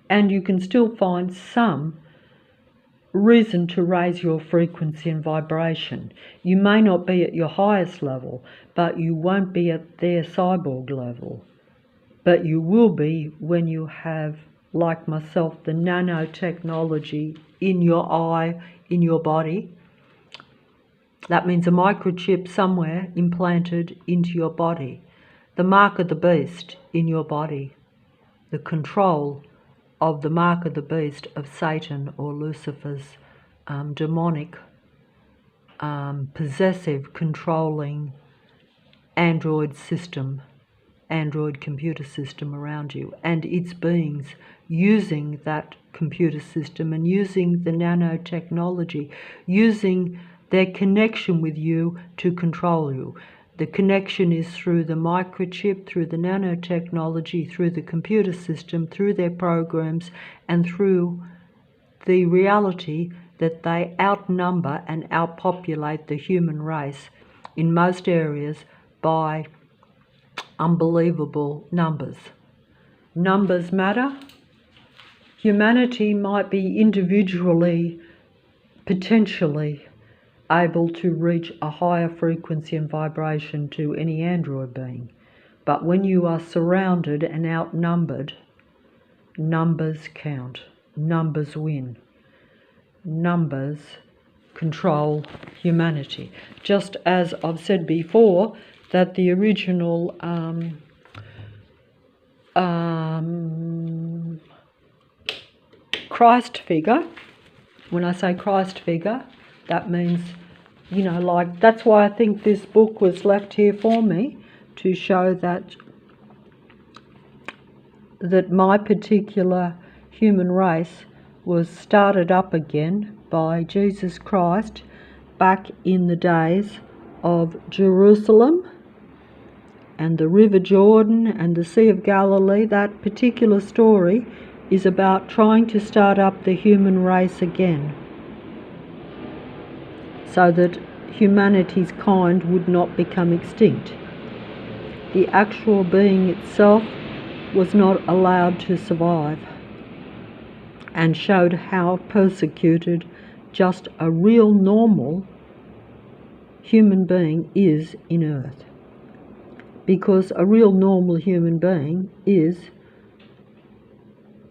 And you can still find some reason to raise your frequency and vibration. You may not be at your highest level, but you won't be at their cyborg level. But you will be when you have, like myself, the nanotechnology in your eye, in your body. That means a microchip somewhere implanted into your body. The mark of the beast in your body. The control of the mark of the beast of Satan or Lucifer's demonic, possessive, controlling android system, android computer system around you, and its beings using that computer system and using the nanotechnology, using their connection with you to control you. The connection is through the microchip, through the nanotechnology, through the computer system, through their programs, and through the reality that they outnumber and outpopulate the human race in most areas by unbelievable numbers. Numbers matter. Humanity might be individually, potentially, able to reach a higher frequency and vibration to any android being. But when you are surrounded and outnumbered, numbers count. Numbers win. Numbers control humanity. Just as I've said before, that the original Christ figure, when I say Christ figure, that means, you know, like, that's why I think this book was left here for me, to show that my particular human race was started up again by Jesus Christ back in the days of Jerusalem and the River Jordan and the Sea of Galilee. That particular story is about trying to start up the human race again, so that humanity's kind would not become extinct. The actual being itself was not allowed to survive, and showed how persecuted just a real normal human being is in Earth. Because a real normal human being is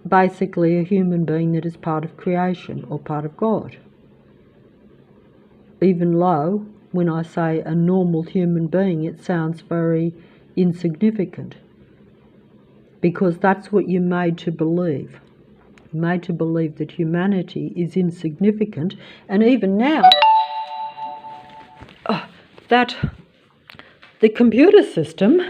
basically a human being that is part of creation or part of God. Even though, when I say a normal human being, it sounds very insignificant, because that's what you're made to believe. You're made to believe that humanity is insignificant, and even now, that the computer system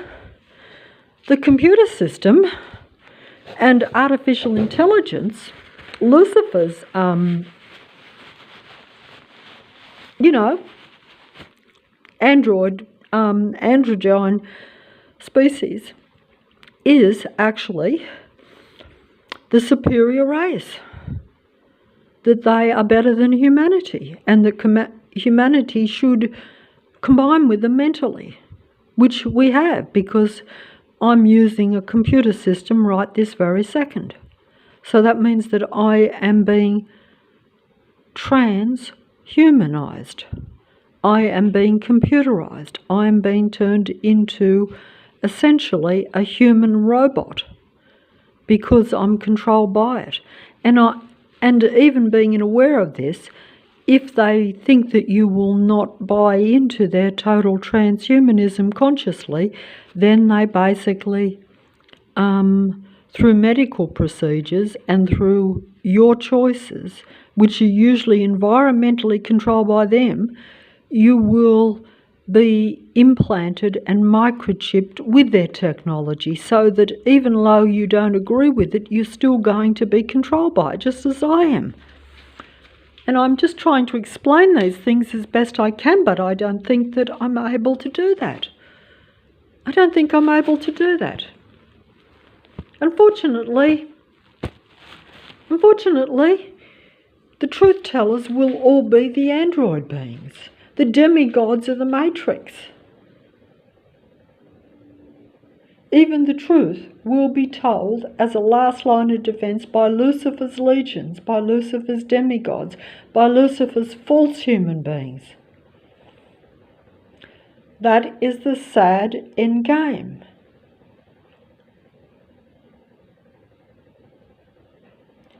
and artificial intelligence, Lucifer's, androgyne species, is actually the superior race, that they are better than humanity, and that humanity should combine with them mentally, which we have, because I'm using a computer system right this very second. So that means that I am being transhumanized. I am being computerized. I am being turned into essentially a human robot because I'm controlled by it. And even being aware of this, if they think that you will not buy into their total transhumanism consciously, then they basically, through medical procedures and through your choices, which are usually environmentally controlled by them, you will be implanted and microchipped with their technology, so that even though you don't agree with it, you're still going to be controlled by it, just as I am. And I'm just trying to explain these things as best I can, but I don't think that I'm able to do that. I don't think I'm able to do that. Unfortunately, the truth tellers will all be the android beings, the demigods of the Matrix. Even the truth will be told as a last line of defense by Lucifer's legions, by Lucifer's demigods, by Lucifer's false human beings. That is the sad end game.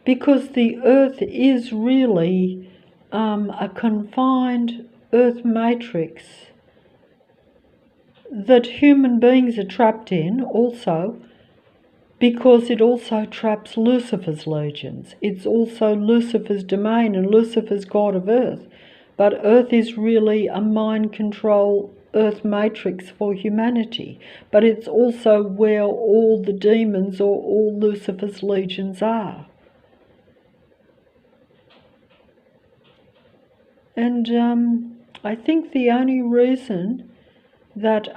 Because the earth is really a confined earth matrix that human beings are trapped in also, because it also traps Lucifer's legions. It's also Lucifer's domain and Lucifer's god of earth. But earth is really a mind control earth matrix for humanity. But it's also where all the demons or all Lucifer's legions are. And I think the only reason that,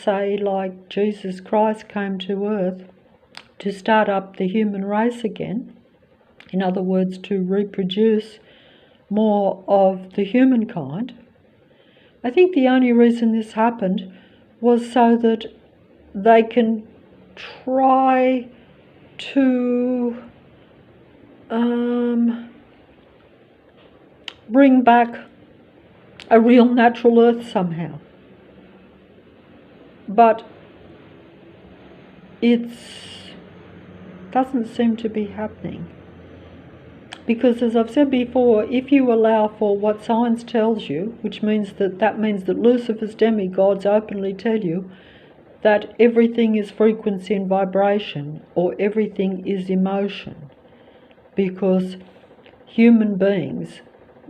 say, like Jesus Christ came to earth to start up the human race again, in other words, to reproduce more of the humankind, I think the only reason this happened was so that they can try to bring back a real natural earth somehow. But it doesn't seem to be happening. Because, as I've said before, if you allow for what science tells you, which means that Lucifer's demigods openly tell you that everything is frequency and vibration, or everything is emotion, because human beings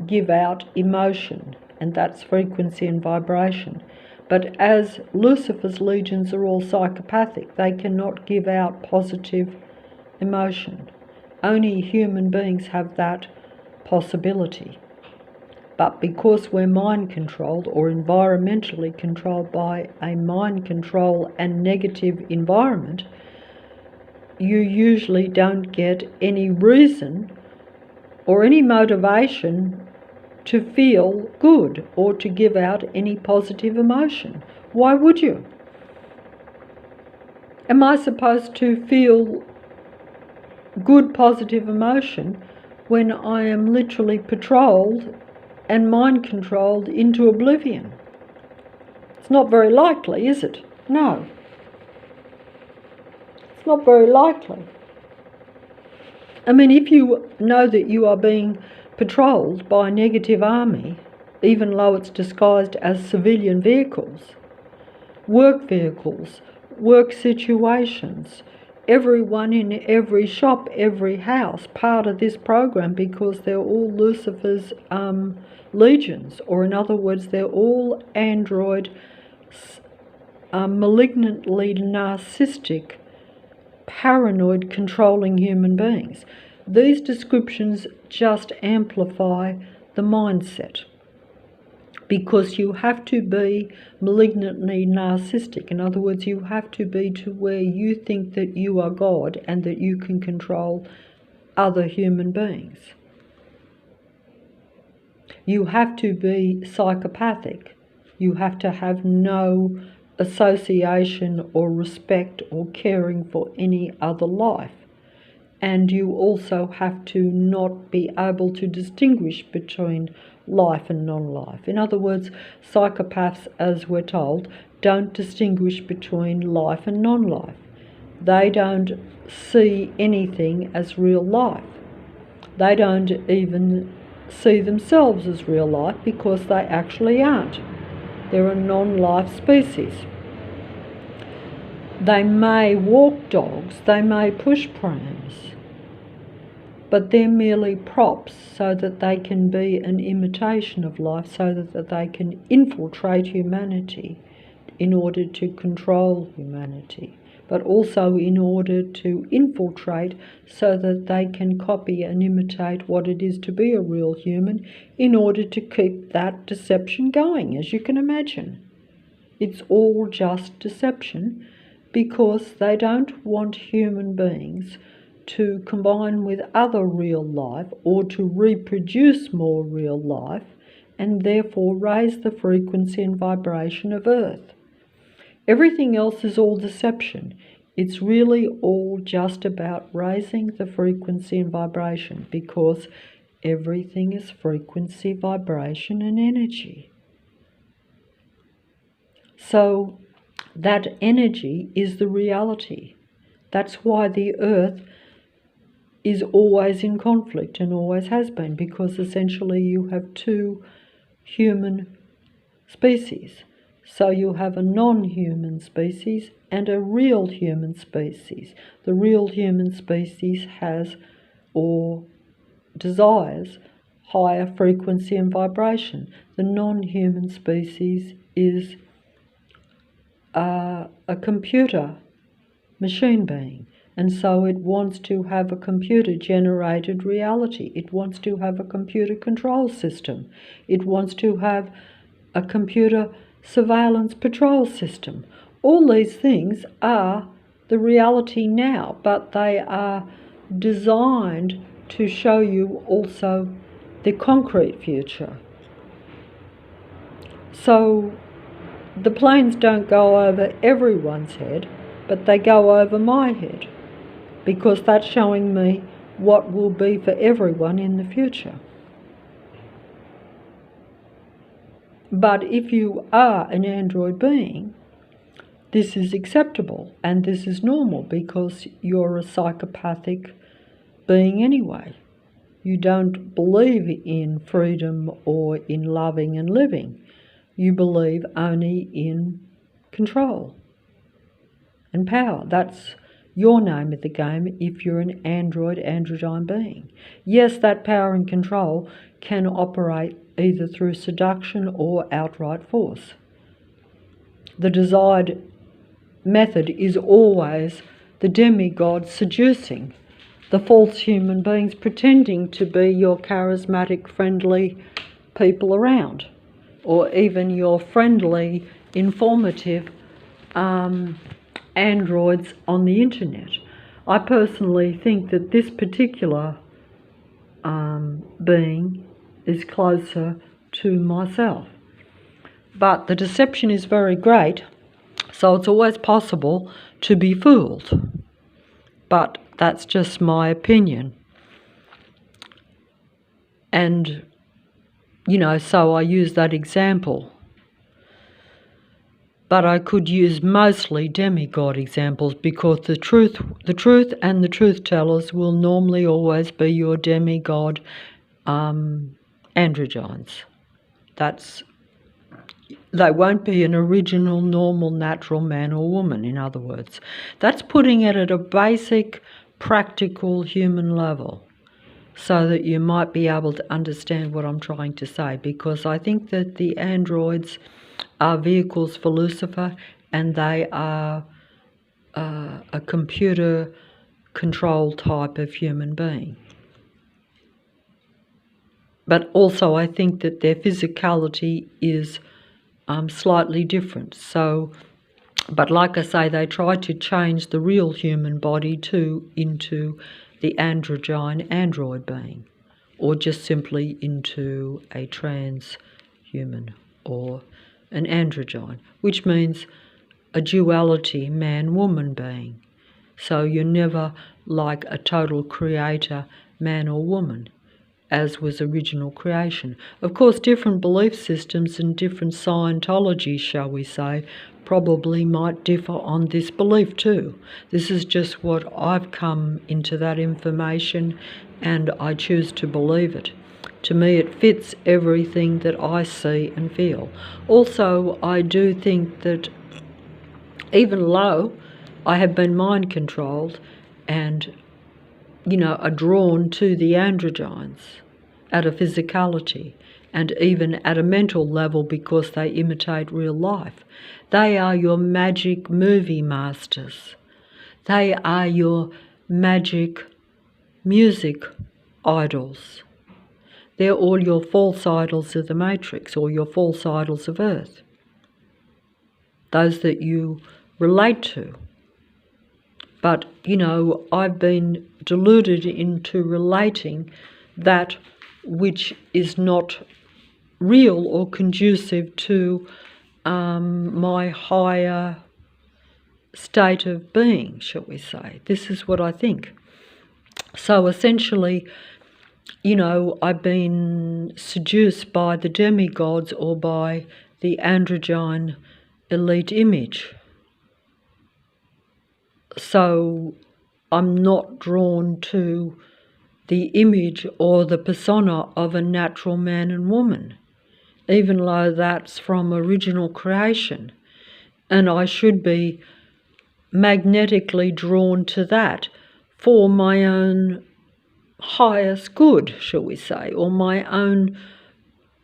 give out emotion, and that's frequency and vibration. But as Lucifer's legions are all psychopathic, they cannot give out positive emotion. Only human beings have that possibility. But because we're mind controlled or environmentally controlled by a mind control and negative environment, you usually don't get any reason or any motivation to feel good or to give out any positive emotion. Why would you? Am I supposed to feel good positive emotion when I am literally patrolled and mind controlled into oblivion? It's not very likely, is it? No. It's not very likely. I mean, if you know that you are being patrolled by a negative army, even though it's disguised as civilian vehicles, work situations, everyone in every shop, every house, part of this program, because they're all Lucifer's legions, or in other words, they're all android, malignantly narcissistic, paranoid, controlling human beings. These descriptions just amplify the mindset, because you have to be malignantly narcissistic. In other words, you have to be to where you think that you are God and that you can control other human beings. You have to be psychopathic. You have to have no association or respect or caring for any other life. And you also have to not be able to distinguish between life and non-life. In other words, psychopaths, as we're told, don't distinguish between life and non-life. They don't see anything as real life. They don't even see themselves as real life because they actually aren't. They're a non-life species. They may walk dogs, they may push prams, but they're merely props so that they can be an imitation of life, so that they can infiltrate humanity in order to control humanity, but also in order to infiltrate so that they can copy and imitate what it is to be a real human in order to keep that deception going, as you can imagine. It's all just deception because they don't want human beings to combine with other real life or to reproduce more real life and therefore raise the frequency and vibration of Earth. Everything else is all deception. It's really all just about raising the frequency and vibration because everything is frequency, vibration and energy. So that energy is the reality. That's why the Earth is always in conflict and always has been, because essentially you have two human species. So you have a non-human species and a real human species. The real human species has or desires higher frequency and vibration. The non-human species is a computer machine being, and so it wants to have a computer-generated reality. It wants to have a computer control system. It wants to have a computer surveillance patrol system. All these things are the reality now, but they are designed to show you also the concrete future. So the planes don't go over everyone's head, but they go over my head, because that's showing me what will be for everyone in the future. But if you are an android being, this is acceptable and this is normal because you're a psychopathic being anyway. You don't believe in freedom or in loving and living. You believe only in control and power. That's your name of the game if you're an androgyne being. Yes, that power and control can operate either through seduction or outright force. The desired method is always the demigod seducing the false human beings, pretending to be your charismatic, friendly people around, or even your friendly, informative androids on the internet. I personally think that this particular being is closer to myself. But the deception is very great, so it's always possible to be fooled. But that's just my opinion. And, so I use that example. But I could use mostly demigod examples because the truth and the truth tellers will normally always be your demigod androgynes. They won't be an original, normal, natural man or woman, in other words. That's putting it at a basic, practical human level so that you might be able to understand what I'm trying to say, because I think that the androids are vehicles for Lucifer and they are a computer control type of human being. But also I think that their physicality is slightly different. But like I say, they try to change the real human body into the androgyne android being, or just simply into a transhuman or an androgyne, which means a duality, man-woman being. So you're never like a total creator, man or woman, as was original creation. Of course, different belief systems and different Scientologies, shall we say, probably might differ on this belief too. This is just what I've come into that information, and I choose to believe it. To me, it fits everything that I see and feel. Also, I do think that even though I have been mind controlled and, are drawn to the androgynes at a physicality and even at a mental level because they imitate real life. They are your magic movie masters. They are your magic music idols. They're all your false idols of the Matrix or your false idols of Earth. Those that you relate to. But, I've been deluded into relating that which is not real or conducive to my higher state of being, shall we say. This is what I think. So essentially, I've been seduced by the demigods or by the androgyne elite image. So I'm not drawn to the image or the persona of a natural man and woman, even though that's from original creation. And I should be magnetically drawn to that for my own highest good, shall we say, or my own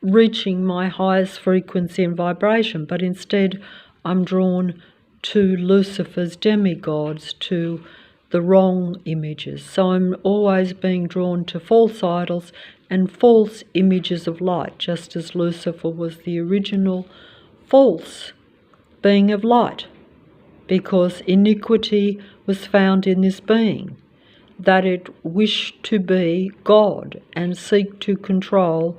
reaching my highest frequency and vibration. But instead, I'm drawn to Lucifer's demigods, to the wrong images. So I'm always being drawn to false idols and false images of light, just as Lucifer was the original false being of light, because iniquity was found in this being, that it wished to be God and seek to control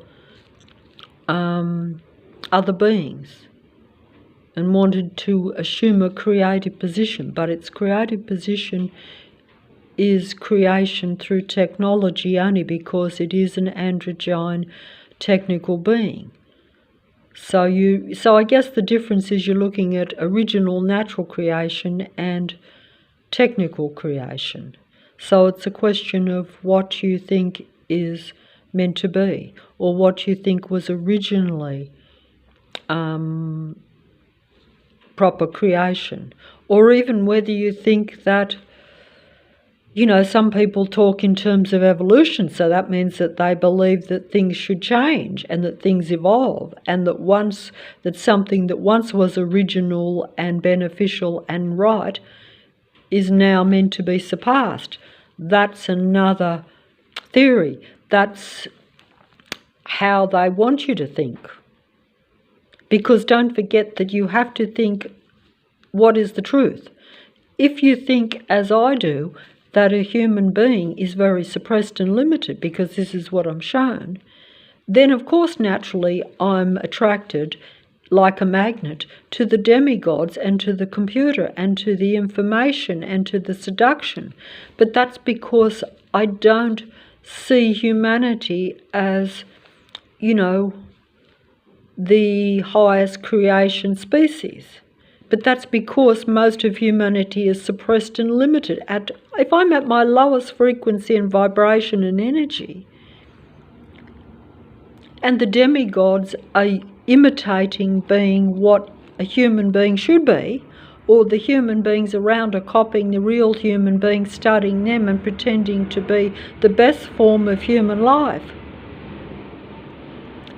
other beings, and wanted to assume a creative position, but its creative position is creation through technology only because it is an androgyne technical being. So I guess the difference is you're looking at original natural creation and technical creation. So it's a question of what you think is meant to be, or what you think was originally proper creation, or even whether you think that, some people talk in terms of evolution, so that means that they believe that things should change and that things evolve, and that something that once was original and beneficial and right is now meant to be surpassed. That's another theory. That's how they want you to think. Because don't forget that you have to think what is the truth. If you think, as I do, that a human being is very suppressed and limited, because this is what I'm shown, then of course naturally I'm attracted like a magnet to the demigods and to the computer and to the information and to the seduction. But that's because I don't see humanity as, the highest creation species. But that's because most of humanity is suppressed and limited. If I'm at my lowest frequency and vibration and energy, and the demigods are imitating being what a human being should be, or the human beings around are copying the real human being, studying them and pretending to be the best form of human life,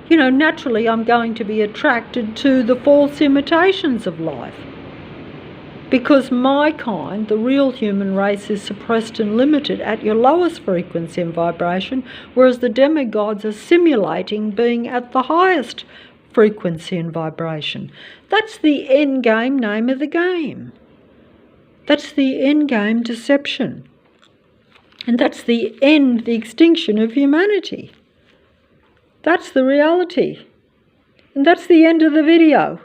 naturally I'm going to be attracted to the false imitations of life. Because my kind, the real human race, is suppressed and limited at your lowest frequency and vibration, whereas the demigods are simulating being at the highest frequency and vibration. That's the end game name of the game. That's the end game deception. And that's the extinction of humanity. That's the reality. And that's the end of the video.